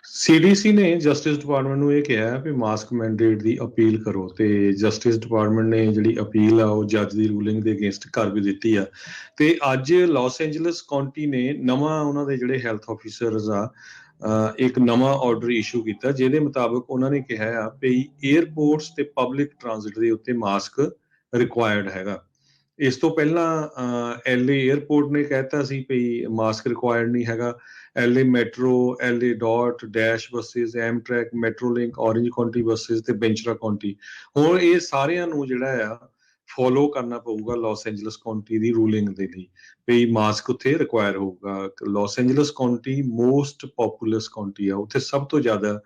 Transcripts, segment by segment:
CDC ਨੇ justice department ਨੂੰ ਇਹ ਕਿਹਾ ਵੀ ਮਾਸਕ ਮੈਂਡੇਟ ਦੀ ਅਪੀਲ ਕਰੋ ਤੇ ਜਸਟਿਸ ਡਿਪਾਰਟਮੈਂਟ ਨੇ ਜਿਹੜੀ ਅਪੀਲ ਆ ਉਹ ਜੱਜ ਦੀ ਰੂਲਿੰਗ ਦੇ ਅਗੇਂਸਟ ਕਰ ਵੀ ਦਿੱਤੀ ਆ। ਤੇ ਅੱਜ ਲਾਸ ਐਂਜਲਸ ਕਾਉਂਟੀ ਨੇ ਨਵਾਂ ਉਹਨਾਂ ਦੇ ਜਿਹੜੇ ਹੈਲਥ ਆਫੀਸਰਸ ਆ ਇੱਕ ਨਵਾਂ ਆਰਡਰ ਇਸ਼ੂ ਕੀਤਾ, ਜਿਹਦੇ ਮੁਤਾਬਕ ਉਹਨਾਂ ਨੇ ਕਿਹਾ ਆ ਵੀ ਏਅਰਪੋਰਟਸ ਤੇ ਪਬਲਿਕ ਟ੍ਰਾਂਜ਼ਿਟ ਦੇ ਉੱਤੇ ਮਾਸਕ ਰਿਕੁਆਇਰਡ ਹੈਗਾ। ਇਸ ਤੋਂ ਪਹਿਲਾਂ ਐਲਏ ਏਅਰਪੋਰਟ ਨੇ ਕਹਿਤਾ ਸੀ ਵੀ ਮਾਸਕ ਰਿਕੁਆਇਰਡ ਨਹੀਂ ਹੈਗਾ। LA Metro, LA DOT, DASH buses, Amtrak, Metrolink, Orange County buses ਤੇ ਬੈਂਚਰਾ ਕਾਉਂਟੀ, ਹੁਣ ਇਹ ਸਾਰਿਆਂ ਨੂੰ ਜਿਹੜਾ ਆ ਫੋਲੋ ਕਰਨਾ ਪਊਗਾ ਲਾਸ ਐਂਜਲਸ ਕਾਉਂਟੀ ਦੀ ਰੂਲਿੰਗ ਦੇ ਲਈ ਵੀ ਮਾਸਕ ਉੱਥੇ ਰਿਕੁਆਇਰ ਹੋਊਗਾ। Los Angeles County most populous county ਆ, ਉੱਥੇ ਸਭ ਤੋਂ ਜ਼ਿਆਦਾ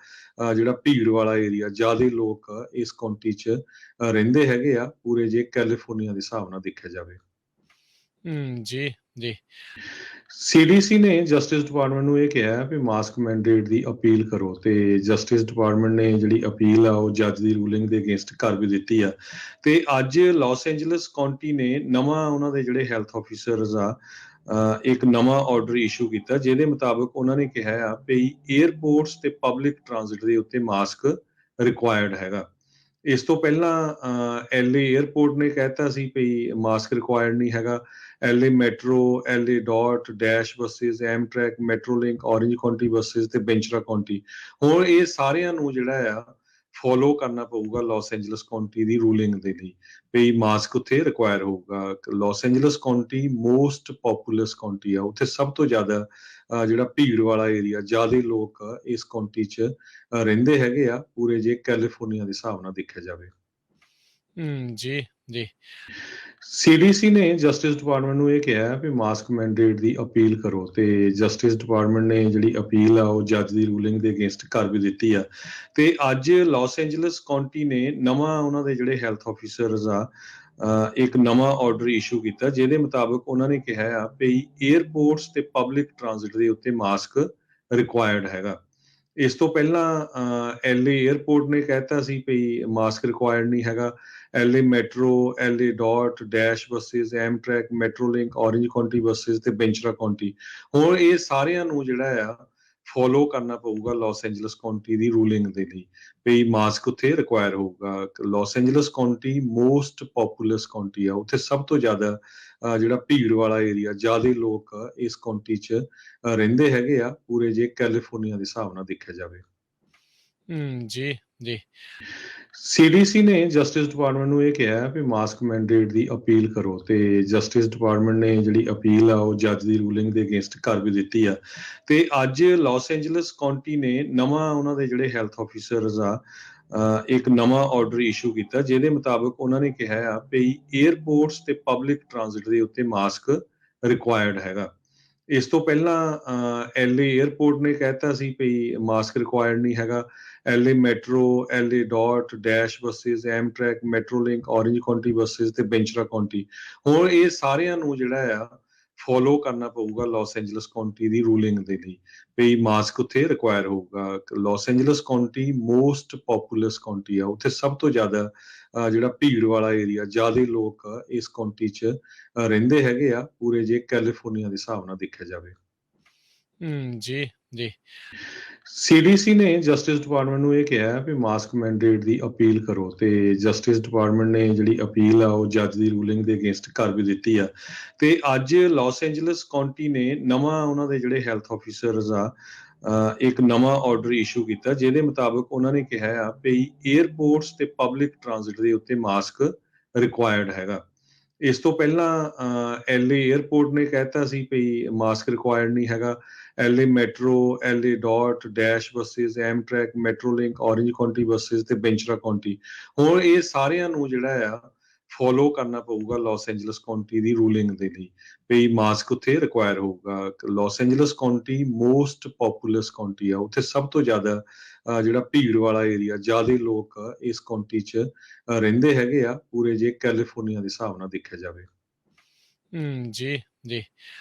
ਜਿਹੜਾ ਭੀੜ ਵਾਲਾ ਏਰੀਆ, ਜ਼ਿਆਦਾ ਲੋਕ ਇਸ ਕਾਉਂਟੀ 'ਚ ਰਹਿੰਦੇ ਹੈਗੇ ਆ, ਪੂਰੇ ਜੇ ਕੈਲੀਫੋਰਨੀਆ ਦੇ ਹਿਸਾਬ ਨਾਲ ਦੇਖਿਆ ਜਾਵੇ। ਜੀ ਜੀ ਸੀਡੀਸੀ ਨੇ ਜਸਟਿਸ ਡਿਪਾਰਟਮੈਂਟ ਨੂੰ ਇਹ ਕਿਹਾ ਵੀ ਮਾਸਕ ਮੈਂਡੇਟ ਦੀ ਅਪੀਲ ਕਰੋ ਤੇ ਜਸਟਿਸ ਡਿਪਾਰਟਮੈਂਟ ਨੇ ਜਿਹੜੀ ਅਪੀਲ ਆ ਉਹ ਜੱਜ ਦੀ ਰੂਲਿੰਗ ਦੇ ਅਗੇਂਸਟ ਕਰ ਵੀ ਦਿੱਤੀ ਆ। ਤੇ ਅੱਜ ਲਾਸ ਐਂਜਲਸ ਕਾਉਂਟੀ ਨੇ ਨਵਾਂ ਉਹਨਾਂ ਦੇ ਜਿਹੜੇ ਹੈਲਥ ਆਫੀਸਰਸ ਆ ਇੱਕ ਨਵਾਂ ਆਰਡਰ ਇਸ਼ੂ ਕੀਤਾ, ਜਿਹਦੇ ਮੁਤਾਬਕ ਉਹਨਾਂ ਨੇ ਕਿਹਾ ਆ ਵੀ ਏਅਰਪੋਰਟਸ ਤੇ ਪਬਲਿਕ ਟ੍ਰਾਂਜ਼ਿਟ ਦੇ ਉੱਤੇ ਮਾਸਕ ਰਿਕੁਆਇਰਡ ਹੈਗਾ। ਇਸ ਤੋਂ ਪਹਿਲਾਂ ਐਲਏ ਏਅਰਪੋਰਟ ਨੇ ਕਹਿਤਾ ਸੀ ਵੀ ਮਾਸਕ ਰਿਕੁਆਇਰਡ ਨਹੀਂ ਹੈਗਾ। LA Metro, LA DOT, DASH buses, Amtrak, Metrolink, Orange County buses ਤੇ ਬੈਂਚਰਾ ਕਾਉਂਟੀ, ਹੁਣ ਇਹ ਸਾਰਿਆਂ ਨੂੰ ਜਿਹੜਾ ਆ ਫੋਲੋ ਕਰਨਾ ਪਊਗਾ ਲਾਸ ਐਂਜਲਸ ਕਾਉਂਟੀ ਦੀ ਰੂਲਿੰਗ ਦੇ ਲਈ ਵੀ ਮਾਸਕ ਉੱਥੇ ਰਿਕੁਆਇਰ ਹੋਊਗਾ। Los Angeles County most populous county ਆ, ਉੱਥੇ ਸਭ ਤੋਂ ਜ਼ਿਆਦਾ ਜਿਹੜਾ ਭੀੜ ਵਾਲਾ ਏਰੀਆ, ਜ਼ਿਆਦਾ ਲੋਕ ਇਸ ਕਾਉਂਟੀ 'ਚ ਰਹਿੰਦੇ ਹੈਗੇ ਆ, ਪੂਰੇ ਜੇ ਕੈਲੀਫੋਰਨੀਆ ਦੇ ਹਿਸਾਬ ਨਾਲ ਦੇਖਿਆ ਜਾਵੇ। ਜੀ ਜੀ ਸੀਡੀਸੀ ਨੇ ਜਸਟਿਸ ਡਿਪਾਰਟਮੈਂਟ ਨੂੰ ਇਹ ਕਿਹਾ ਵੀ ਮਾਸਕ ਮੈਂਡੇਟ ਦੀ ਅਪੀਲ ਕਰੋ ਤੇ ਜਸਟਿਸ ਡਿਪਾਰਟਮੈਂਟ ਨੇ ਜਿਹੜੀ ਅਪੀਲ ਆ ਉਹ ਜੱਜ ਦੀ ਰੂਲਿੰਗ ਦੇ ਅਗੇਂਸਟ ਕਰ ਵੀ ਦਿੱਤੀ ਆ। ਤੇ ਅੱਜ ਲਾਸ ਐਂਜਲਸ ਕਾਉਂਟੀ ਨੇ ਨਵਾਂ ਉਹਨਾਂ ਦੇ ਜਿਹੜੇ ਹੈਲਥ ਆਫੀਸਰਸ ਆ ਇੱਕ ਨਵਾਂ ਆਰਡਰ ਇਸ਼ੂ ਕੀਤਾ, ਜਿਹਦੇ ਮੁਤਾਬਕ ਉਹਨਾਂ ਨੇ ਕਿਹਾ ਆ ਵੀ ਏਅਰਪੋਰਟਸ ਤੇ ਪਬਲਿਕ ਟ੍ਰਾਂਜ਼ਿਟ ਦੇ ਉੱਤੇ ਮਾਸਕ ਰਿਕੁਆਇਰਡ ਹੈਗਾ। ਇਸ ਤੋਂ ਪਹਿਲਾਂ ਐਲਏ ਏਅਰਪੋਰਟ ਨੇ ਕਹਿਤਾ ਸੀ ਵੀ ਮਾਸਕ ਰਿਕੁਆਇਰਡ ਨਹੀਂ ਹੈਗਾ। LA Metro, LA DOT, DASH buses, Amtrak, Metrolink, Orange County buses ਤੇ ਬੈਂਚਰਾ ਕਾਉਂਟੀ, ਹੁਣ ਇਹ ਸਾਰਿਆਂ ਨੂੰ ਜਿਹੜਾ ਆ ਫੋਲੋ ਕਰਨਾ ਪਊਗਾ ਲਾਸ ਐਂਜਲਸ ਕਾਉਂਟੀ ਦੀ ਰੂਲਿੰਗ ਦੇ ਲਈ ਵੀ ਮਾਸਕ ਉੱਥੇ ਰਿਕੁਆਇਰ ਹੋਊਗਾ। Los Angeles County most populous county ਆ, ਉੱਥੇ ਸਭ ਤੋਂ ਜ਼ਿਆਦਾ ਜਿਹੜਾ ਭੀੜ ਵਾਲਾ ਏਰੀਆ, ਜ਼ਿਆਦਾ ਲੋਕ ਇਸ ਕਾਉਂਟੀ 'ਚ ਰਹਿੰਦੇ ਹੈਗੇ ਆ, ਪੂਰੇ ਜੇ ਕੈਲੀਫੋਰਨੀਆ ਦੇ ਹਿਸਾਬ ਨਾਲ ਦੇਖਿਆ ਜਾਵੇ। ਜੀ ਜੀ ਸੀਡੀਸੀ ਨੇ ਜਸਟਿਸ ਡਿਪਾਰਟਮੈਂਟ ਨੂੰ ਇਹ ਕਿਹਾ ਵੀ ਮਾਸਕ ਮੈਂਡੇਟ ਦੀ ਅਪੀਲ ਕਰੋ ਤੇ ਜਸਟਿਸ ਡਿਪਾਰਟਮੈਂਟ ਨੇ ਜਿਹੜੀ ਅਪੀਲ ਆ ਉਹ ਜੱਜ ਦੀ ਰੂਲਿੰਗ ਦੇ ਅਗੇਂਸਟ ਕਰ ਵੀ ਦਿੱਤੀ ਆ। ਤੇ ਅੱਜ ਲਾਸ ਐਂਜਲਸ ਕਾਉਂਟੀ ਨੇ ਨਵਾਂ ਉਹਨਾਂ ਦੇ ਜਿਹੜੇ ਹੈਲਥ ਆਫੀਸਰਸ ਆ ਇੱਕ ਨਵਾਂ ਆਰਡਰ ਇਸ਼ੂ ਕੀਤਾ, ਜਿਹਦੇ ਮੁਤਾਬਕ ਉਹਨਾਂ ਨੇ ਕਿਹਾ ਆ ਵੀ ਏਅਰਪੋਰਟਸ ਤੇ ਪਬਲਿਕ ਟ੍ਰਾਂਜ਼ਿਟ ਦੇ ਉੱਤੇ ਮਾਸਕ ਰਿਕੁਆਇਰਡ ਹੈਗਾ। ਇਸ ਤੋਂ ਪਹਿਲਾਂ ਐਲਏ ਏਅਰਪੋਰਟ ਨੇ ਕਹਿਤਾ ਸੀ ਵੀ ਮਾਸਕ ਰਿਕੁਆਇਰਡ ਨਹੀਂ ਹੈਗਾ। LA Metro, LA DOT, DASH buses, Amtrak, Metrolink, Orange County buses ਤੇ ਬੈਂਚਰਾ ਕਾਉਂਟੀ, ਹੁਣ ਇਹ ਸਾਰਿਆਂ ਨੂੰ ਜਿਹੜਾ ਆ ਫੋਲੋ ਕਰਨਾ ਪਊਗਾ ਲਾਸ ਐਂਜਲਸ ਕਾਉਂਟੀ ਦੀ ਰੂਲਿੰਗ ਦੇ ਲਈ ਵੀ ਮਾਸਕ ਉੱਥੇ ਰਿਕੁਆਇਰ ਹੋਊਗਾ। Los Angeles County most populous county ਆ, ਉੱਥੇ ਸਭ ਤੋਂ ਜ਼ਿਆਦਾ ਜਿਹੜਾ ਭੀੜ ਵਾਲਾ ਏਰੀਆ, ਜ਼ਿਆਦਾ ਲੋਕ ਇਸ ਕਾਉਂਟੀ 'ਚ ਰਹਿੰਦੇ ਹੈਗੇ ਆ, ਪੂਰੇ ਜੇ ਕੈਲੀਫੋਰਨੀਆ ਦੇ ਹਿਸਾਬ ਨਾਲ ਦੇਖਿਆ ਜਾਵੇ। ਜੀ ਜੀ ਸੀਡੀਸੀ ਨੇ ਜਸਟਿਸ ਡਿਪਾਰਟਮੈਂਟ ਨੂੰ ਇਹ ਕਿਹਾ ਵੀ ਮਾਸਕ ਮੈਂਡੇਟ ਦੀ ਅਪੀਲ ਕਰੋ ਤੇ ਜਸਟਿਸ ਡਿਪਾਰਟਮੈਂਟ ਨੇ ਜਿਹੜੀ ਅਪੀਲ ਆ ਉਹ ਜੱਜ ਦੀ ਰੂਲਿੰਗ ਦੇ ਅਗੇਂਸਟ ਕਰ ਵੀ ਦਿੱਤੀ ਆ। ਤੇ ਅੱਜ ਲਾਸ ਐਂਜਲਸ ਕਾਉਂਟੀ ਨੇ ਨਵਾਂ ਉਹਨਾਂ ਦੇ ਜਿਹੜੇ ਹੈਲਥ ਆਫੀਸਰਸ ਆ ਇੱਕ ਨਵਾਂ ਆਰਡਰ ਇਸ਼ੂ ਕੀਤਾ, ਜਿਹਦੇ ਮੁਤਾਬਕ ਉਹਨਾਂ ਨੇ ਕਿਹਾ ਆ ਵੀ ਏਅਰਪੋਰਟਸ ਤੇ ਪਬਲਿਕ ਟ੍ਰਾਂਜ਼ਿਟ ਦੇ ਉੱਤੇ ਮਾਸਕ ਰਿਕੁਆਇਰਡ ਹੈਗਾ। ਇਸ ਤੋਂ ਪਹਿਲਾਂ ਐਲਏ ਏਅਰਪੋਰਟ ਨੇ ਕਹਿਤਾ ਸੀ ਵੀ ਮਾਸਕ ਰਿਕੁਆਇਰਡ ਨਹੀਂ ਹੈਗਾ। LA Metro, LA DOT, DASH buses, Amtrak, Metrolink, Orange County buses ਤੇ ਬੈਂਚਰਾ ਕਾਉਂਟੀ, ਹੁਣ ਇਹ ਸਾਰਿਆਂ ਨੂੰ ਜਿਹੜਾ ਆ ਫੋਲੋ ਕਰਨਾ ਪਊਗਾ ਲਾਸ ਐਂਜਲਸ ਕਾਉਂਟੀ ਦੀ ਰੂਲਿੰਗ ਦੇ ਲਈ ਵੀ ਮਾਸਕ ਉੱਥੇ ਰਿਕੁਆਇਰ ਹੋਊਗਾ। Los Angeles County most populous county ਆ, ਉੱਥੇ ਸਭ ਤੋਂ ਜ਼ਿਆਦਾ ਜਿਹੜਾ ਭੀੜ ਵਾਲਾ ਏਰੀਆ, ਜ਼ਿਆਦਾ ਲੋਕ ਇਸ ਕਾਉਂਟੀ 'ਚ ਰਹਿੰਦੇ ਹੈਗੇ ਆ, ਪੂਰੇ ਜੇ ਕੈਲੀਫੋਰਨੀਆ ਦੇ ਹਿਸਾਬ ਨਾਲ ਦੇਖਿਆ ਜਾਵੇ। ਜੀ ਜੀ